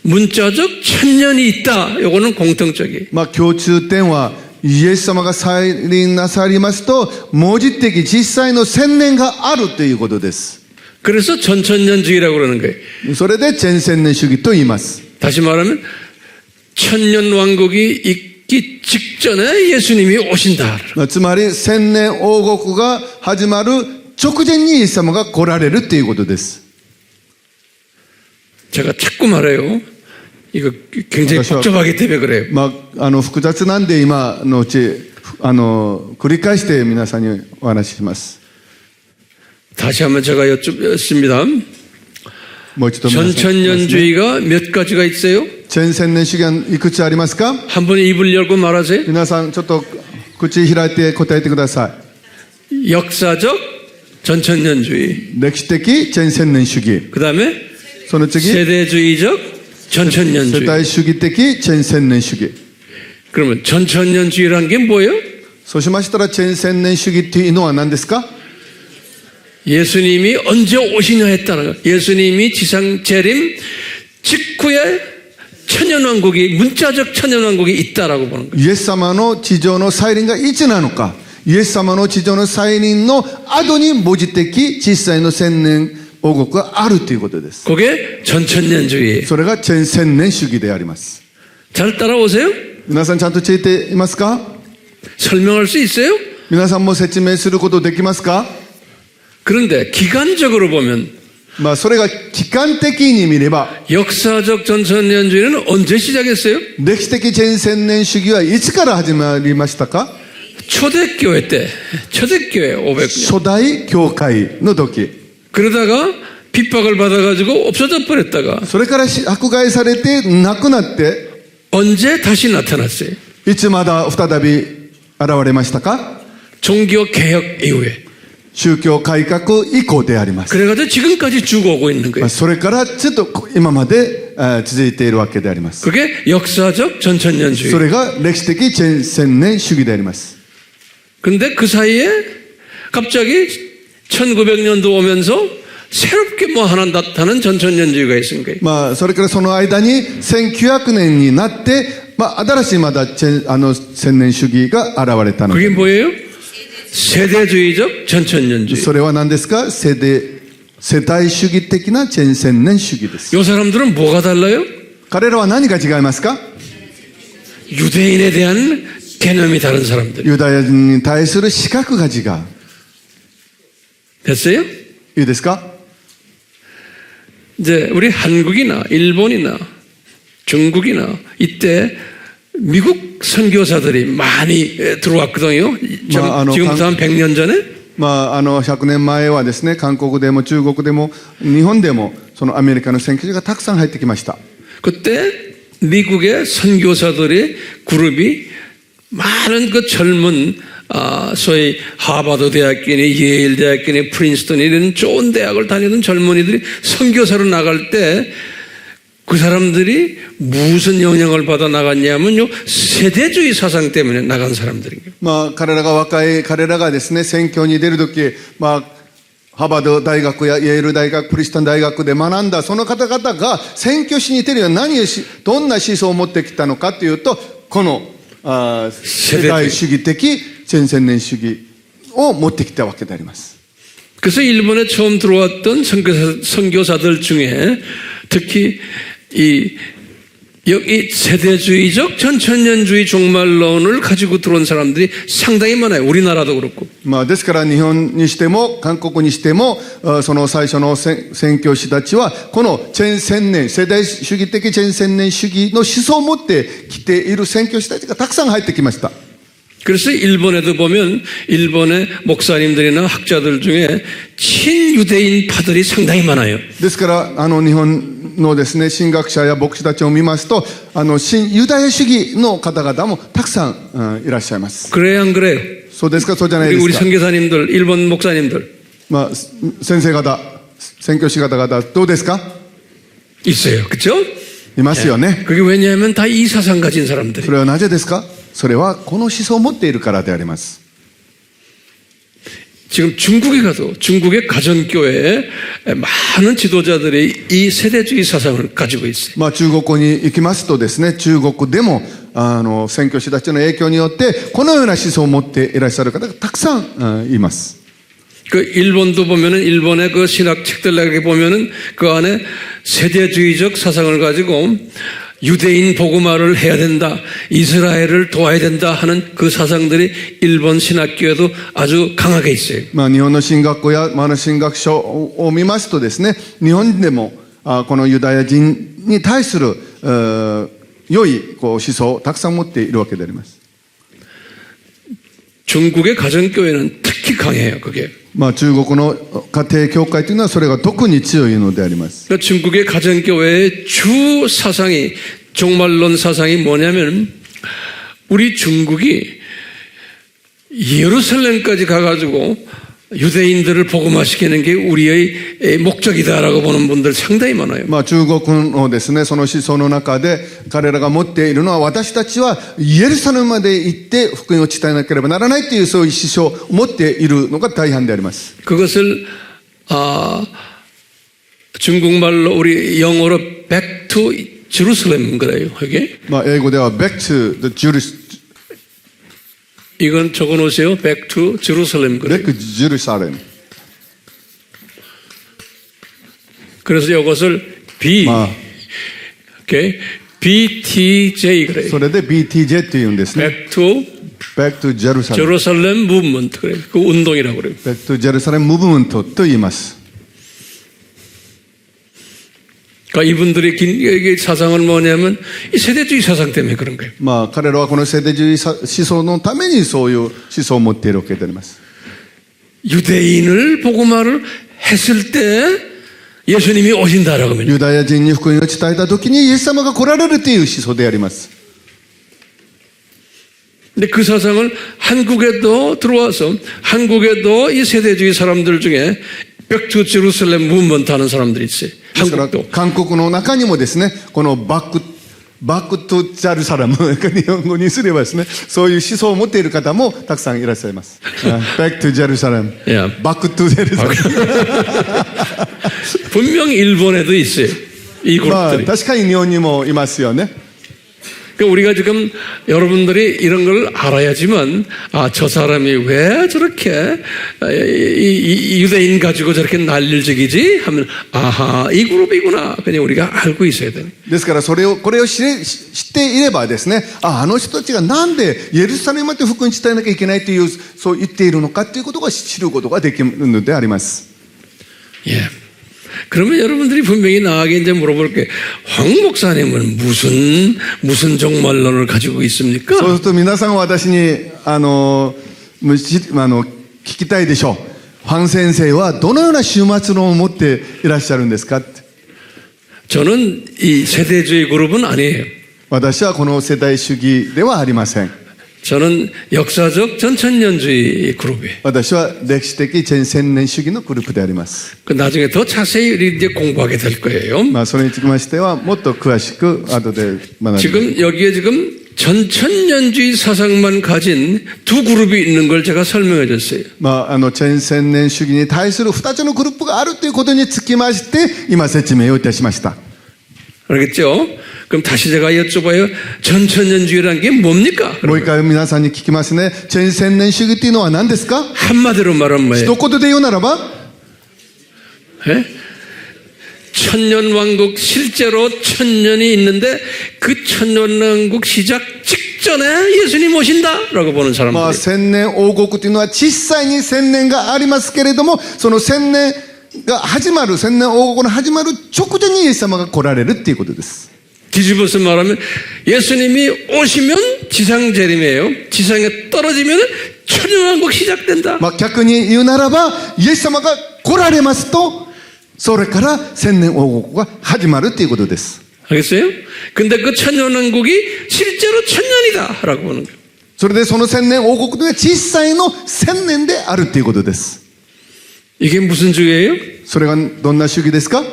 문자적 천년이 있다. 요거는 공통적이에요. 共通点はイエス様が再臨なさりますと文字的実際の千年があるということです。 그래서 전천년주의라고 그러는 거예요. それで千年主義と言います。 다시 말하면 천년 왕국이 있기 직전에 예수님이 오신다. つまり千年王国が始まる直前にイエス様が来られるということです。 제가 자꾸 말해요. 이거 굉장히 복잡하기 때문에 그래요. 複雑なんで今のうち繰り返して皆さんにお話しします。 다시 한번 제가 여쭙습니다. もう一度皆さんに 전천년주의가 몇 가지가 있어요? 千年主義はいくつありますか？ 한 번 입을 열고 말하세요. 皆さんちょっと口開いて答えてください。 역사적 전천년주의. 歴史的千年主義。 그 다음에 その次 세대주의적 世 전천년주의. 代主義的千年主義。 그러면 전천년주의라는 게 뭐예요? そうしましたら千年主義というのは何ですか？ 예수님이 언제 오시냐에 따라 예수님이 지상 재림 직후에 천년왕국이 문자적 천년왕국이 있다라고 보는 거예요. イエス様の地上の再臨がいつなのか、イエス様の地上の再臨の後に文字的実際の千年王国があるということです。 그게 전천년주의예요. それが千年主義であります。 잘 따라오세요? 皆さんちゃんとついていますか？ 설명할 수 있어요? 皆さんも説明することできますか？ 그런데 기간적으로 보면 それが期間的に見れば 역사적 전천년주의는 언제 시작했어요? 歴史的千年主義はいつから始まりましたか？ 초대교회 때, 초대교회 500년. 初代教会の時。 그러다가 핍박을 받아가지고 없어져 버렸다가 それから迫害されて亡くなって 언제 다시 나타났어요? いつまだ再び現れましたか？ 종교개혁 이후에. 宗教改革以降であります。 그래가지고 지금까지 쭉 오고 있는 거예요. それからずっと今まで続いているわけであります。 그게 역사적 전천년주의. それが歴史的千年主義であります。 근데 그 사이에 갑자기 1900년도 오면서 새롭게 뭐 하나 나타나는 전천년주의가 있은 거예요. それからその間に1900年になって、新しいまだ千年主義が現れたの 그게 뭐예요? 세대주의적 전천년주의. それは何ですか？世代世帯主義的なチェンセンネン主義です。 요 사람들은 뭐가 달라요? 彼らは何が違いますか？ 유대인에 대한 개념이 다른 사람들. ユダヤ人に対する資格が違う。 됐어요? いいですか？ 이제 우리 한국이나 일본이나 중국이나 이때 미국 선교사들이 많이 들어왔거든요. 지금부터 한 100년 전에. 100年前はですね、韓国でも中国でも日本でもそのアメリカの宣教師がたくさん入ってきました。 그때 미국의 선교사들의 그룹이 많은 그 젊은 소위 하버드 대학교니 예일 대학교니 프린스턴 이런 좋은 대학을 다니는 젊은이들이 선교사로 나갈 때 그 사람들이 무슨 영향을 받아 나갔냐면요, 세대주의 사상 때문에 나간 사람들이에요. 彼らがですね、宣教に出るとき、ハーバード大学やイェール大学、プリンストン大学で学んだその方々が宣教師に出るようにどんな思想を持ってきたのかというと、この世代主義的チェンセンネン主義を持ってきたわけであります。 그래서 일본에 처음 들어왔던 선교사들 중에 특히 이 세대주의적 전천년주의 종말론을 가지고 들어온 사람들이 상당히 많아요. 우리나라도 그렇고. ですから日本にしても韓国にしてもその最初の宣教師たちはこのチェンセンネン世代主義的チェンセンネン主義の思想を持ってきている宣教師たちがたくさん入ってきました。 그래서 일본에도 보면 일본의 목사님들이나 학자들 중에 친유대인파들이 상당히 많아요. ですから日本のですね、神学者や牧師たちを見ますと、新ユダヤ主義の方々もたくさん、いらっしゃいます。 그래요, 안 그래요? そうですか、そうじゃないですか。 우리 선교사님들, 일본 목사님들. 先生方、宣教師方々、どうですか？ 있어요, 그렇죠? いますよね。 그게 왜냐하면 다 이 사상 가진 사람들이. それはなぜですか？それはこの思想を持っているからであります。 지금 중국에 가도 중국의 가정교회에 많은 지도자들이 이 세대주의 사상을 가지고 있어요. 中国に行きますとですね、中国でも宣教師たちの影響によってこのような思想を持っていらっしゃる方がたくさんいます。 그 일본도 보면은 일본의 그 신학 책들 보면은 그 안에 세대주의적 사상을 가지고 유대인 복음화를 해야 된다, 이스라엘을 도와야 된다 하는 그 사상들이 일본 신학교에도 아주 강하게 있어요. 日本の神学校や神学書を見ますとですね、日本でもこのユダヤ人に対する良い思想をたくさん持っているわけであります。 중국의 가정교회는 특히 강해요, 그게. 中国の家庭教会というのはそれが特に強いのであります。 그러니까 중국의 가정교회의 주 사상이 종말론 사상이 뭐냐면 우리 중국이 예루살렘까지 가가지고 유대인들을 복음화시키는 게 우리의 목적이다라고 보는 분들 상당히 많아요. 中国のですね、その思想の中で彼らが持っているのは私たちはイエルサレムまで行って福音を伝えなければならないというそういう思想を持っているのが大半であります。 그것을 중국말로 우리 영어로 back to Jerusalem 그래요. 이게 英語では back to the Jerusalem 이건 적어놓으세요. back to Jerusalem 그래요. back to Jerusalem. 그래서 이것을 okay, BTJ 그래요. それで BTJ って言うんですね。 back to Jerusalem. Jerusalem movement 그래요. 그 운동이라고 그래요. back to Jerusalem movement と言います。 그러니까 이분들의 긴 사상은 뭐냐면 이 세대주의 사상 때문에 그런 거예요. 彼らはこの世代主義思想のためにそういう思想を持っているわけであります。 유대인을 복음화를 했을 때 예수님이 오신다라고 합니다. ユダヤ人に福音を伝えた時にイエス様が来られるという思想であります。 근데 그 사상을 한국에도 들어와서 한국에도 이 세대주의 사람들 중에 back to Jerusalem movement 하는 사람들이 있어요. 한국도. 韓国の中にもですね、このバックトゥジャルサラム、日本語にすればですね、そういう思想を持っている方もたくさんいらっしゃいます。back to Jerusalem. back to Jerusalem. 분명 일본에도 있어요. 이 그룹들이. 確かに日本にもいますよね。 그러니까 우리가 지금 여러분들이 이런 걸 알아야지만 저 사람이 왜 저렇게 이 유대인 가지고 저렇게 난리적이지 하면 아하 이 그룹이구나 그냥 우리가 알고 있어야 되는. ですからこれを知っていればですね、あの人たちがなんでエルサレムまで福音伝えなきゃいけないという、そう言っているのかということが知ることができるのであります。 예. 그러면 여러분들이 분명히 나에게 이제 물어볼 게 황 목사님은 무슨 종말론을 가지고 있습니까? そうすると皆さんは私に聞きたいでしょう。ファン先生はどのような終末論を持っていらっしゃるんですかって。 저는 이 세대주의 그룹은 아니에요. 私はこの世代主義ではありません。 저는 역사적 전천년주의 그룹이에요. 私は歴史的全千年主義のグループであります。 그 나중에 더 자세히 이제 공부하게 될 거예요. それにつきましてはもっと詳しく後で学び 지금 여기에 지금 전천년주의 사상만 가진 두 그룹이 있는 걸 제가 설명해 줬어요. 全千年主義に対する2つのグループがあるということにつきまして今説明をいたしました。 알겠죠? 그럼 다시 제가 여쭤봐요. 전천년주의라는 게 뭡니까? もう一回皆さんに聞きますね。全千年主義っていうのは何ですか？ 한마디로 말하면 뭐예요? 一言で言うならば 예? 천년왕국 실제로 천년이 있는데 그 천년왕국 시작 직전에 예수님 오신다라고 보는 사람들. 千年王国というのは実際に千年がありますけれども、その千年が始まる、千年王国の始まる直前にイエス様が来られるっていうことです。 뒤집어서 말하면 예수님이 오시면 지상 재림이에요. 지상에 떨어지면 천년왕국 시작된다. 逆に言うならば、イエス様が来られますと、それから千年王国が始まるっていうことです。 알겠어요? 근데 그 천년왕국이 실제로 천년이다라고 보는 거예요. それでその千年王国が実際の千年であるっていうことです。 이게 무슨 주의예요? それがどんな主義ですか？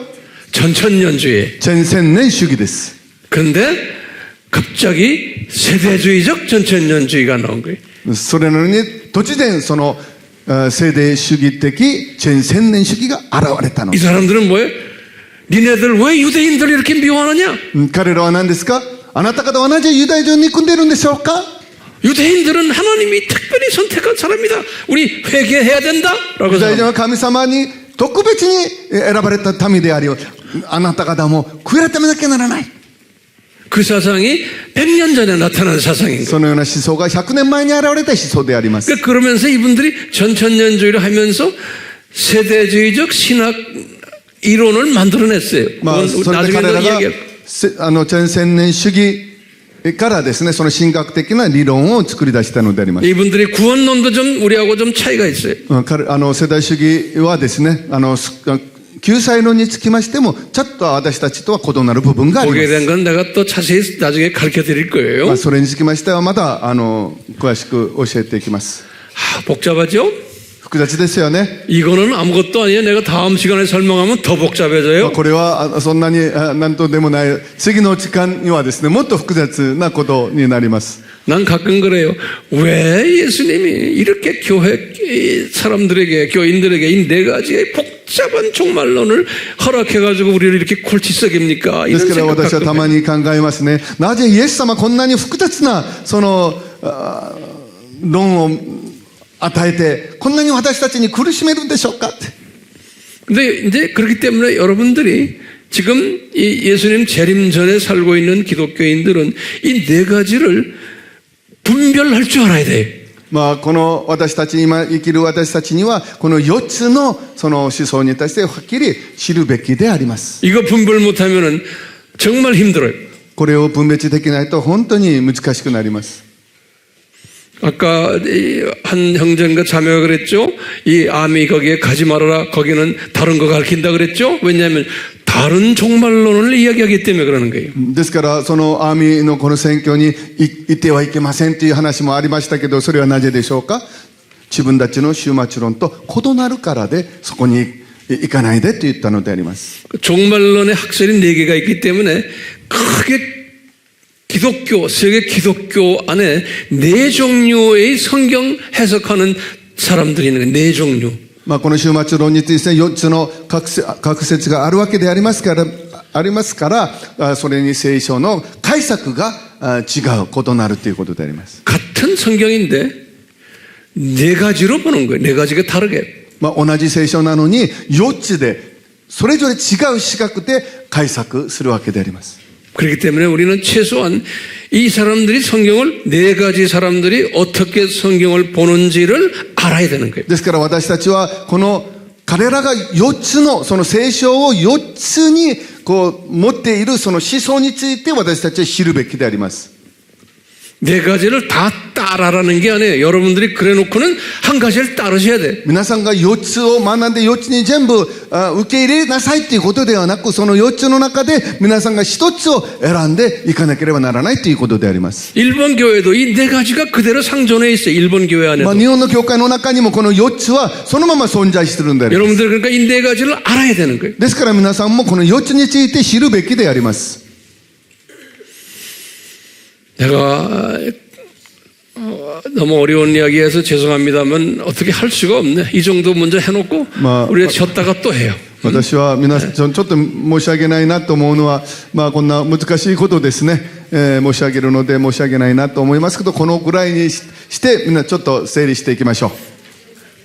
전천년주의. 全千年主義です。 그런데 갑자기 세대주의적 전천년주의가 나온 거예요. それなのに突然その世代主義的全千年主義が現れたの。 이 사람들은 뭐예요? 니네들 왜 유대인들 이렇게 미워하느냐? 彼らは何ですか？あなた方はなぜユダヤ人を憎んでいるんでしょうか？ 유대인들은 하나님이 특별히 선택한 사람이다. 우리 회개해야 된다라고 ユダヤ人は神様に特別に選ばれた民であり、あなた方も悔い改めなきゃならない。 그 사상이 100년 전에 나타난 사상인 거예요. そのような思想が100年前に現れた思想であります。 그러면서 이분들이 전천년주의를 하면서 세대주의적 신학 이론을 만들어냈어요. それで彼らが全千年主義からですね、その神学的な理論を作り出したのであります。 이분들이 구원론도 좀 우리하고 좀 차이가 있어요. 世代主義はですね、救済論につきましてもちょっと私たちとは異なる部分があります。 거기에 대한 건 내가 또 자세히 나중에 가르쳐 드릴 거예요. それにつきましてはまた詳しく教えていきます。 복잡하죠? 複雑ですよね。 이거는 아무것도 아니에요. 내가 다음 시간에 설명하면 더 복잡해져요. これはそんなに何とでもない。次の時間にはですね、もっと複雑なことになります。 난 가끔 그래요. 왜 예수님이 이렇게 교회 사람들에게, 교인들에게 이 네 가지의 복잡한 종말론을 허락해가지고 우리를 이렇게 골치썩입니까? で 이런 すから私は 생각 たま 가끔 に考えますね。なぜイエス様こんなに複雑なその論を与えてこんなに私たちに苦しめるんでしょうかって。 근데 이제 그렇기 때문에 여러분들이 지금 이 예수님 재림 전에 살고 있는 기독교인들은 이 네 가지를 분별할 줄 알아야 돼요. この私たち今生きる私たちにはこの4つのその思想に対してはっきり知るべきであります。 이거 분별 못하면은 정말 힘들어요. これを分別できないと本当に難しくなります。 아까 한 형제가 자매가 그랬죠. 이 암이 거기에 가지 말아라. 거기는 다른 거 가르친다 그랬죠. 왜냐하면 다른 종말론을 이야기하기 때문에 그러는 거예요. ですからそのアーミーのこの選挙に行ってはいけませんという話もありましたけど、それはなぜでしょうか？自分たちの終末論と異なるからでそこに行かないでと言ったのであります。 종말론의 학설이 4개가 있기 때문에 크게 기독교, 세계 기독교 안에 4종류의 성경 해석하는 사람들이 있는 거예요. 4종류. この終末論について4つの学説があるわけでありますから、それに聖書の解釈が違う、異なるということであります。 같은 성경인데 네 가지로 보는 거예요. 네 가지가 다르게. 同じ聖書なのに4つでそれぞれ違う視覚で解釈するわけであります。 그렇기 때문에 우리는 최소한 이 사람들이 성경을 네 가지 사람들이 어떻게 성경을 보는지를 알아야 되는 거예요. ですから私たちはこの彼らが4つのその聖書を4つにこう持っているその思想について私たちは知るべきであります。 네 가지를 다 따라라는 게 아니에요. 여러분들이 그래 놓고는 한 가지를 따르셔야 돼. 皆さんが4つを学んで4つに全部受け入れなさいということではなく、その4つの中で皆さんが1つを選んでいかなければならないということであります。 일본 교회도 이 네 가지가 그대로 상존해 있어요. 일본 교회 안에도. 日本の教会の中にもこの4つはそのまま存在するんであります。 여러분들 그러니까 이 네 가지를 알아야 되는 거예요. ですから皆さんもこの4つについて知るべきであります。 내가 너무 어려운 이야기해서 죄송합니다만 어떻게 할 수가 없네. 이 정도 먼저 해놓고 우리가 쉬었다가 또 해요. 私は皆さんちょっと申し訳ないなと思うのは、こんな難しいことですね、申し上げるので申し訳ないなと思いますけど、このぐらいにしてみんなちょっと整理していきましょう。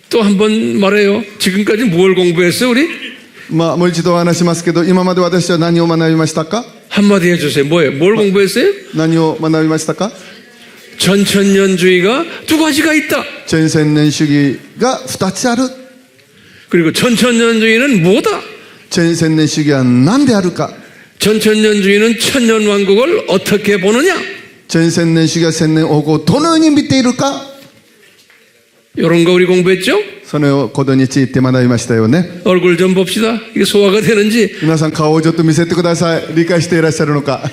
또 한 번 말해요. 지금까지 뭘 공부했어요, 우리? もう一度話しますけど、今まで私は何を学びましたか？ 한마디 해주세요. 뭐예요? 뭘 공부했어요? 何を学びましたか？ 전천년주의가 두 가지가 있다. 千千年主義が2つある。 그리고 전천년주의는 뭐다? 千千年主義は何であるか。 전천년주의는 천년왕국을 어떻게 보느냐? 千千年主義は千年王国をどのように見ているか。 이런 거 우리 공부했죠? そのことについて学びましたよね。 얼굴 좀 봅시다. 이게 소화가 되는지. 皆さん顔をちょっと見せてください。理解していらっしゃるのか。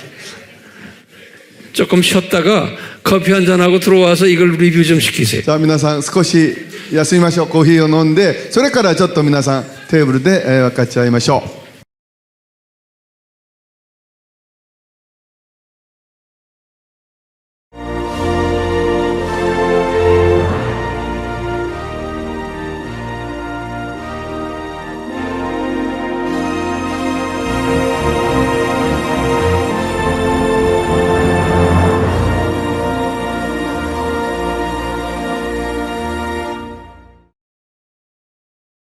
조금 쉬었다가 커피 한잔하고 들어와서 이걸 리뷰 좀 시키세요. さあ皆さん少し休みましょう。コーヒーを飲んで、それからちょっと皆さんテーブルで分かち合いましょう。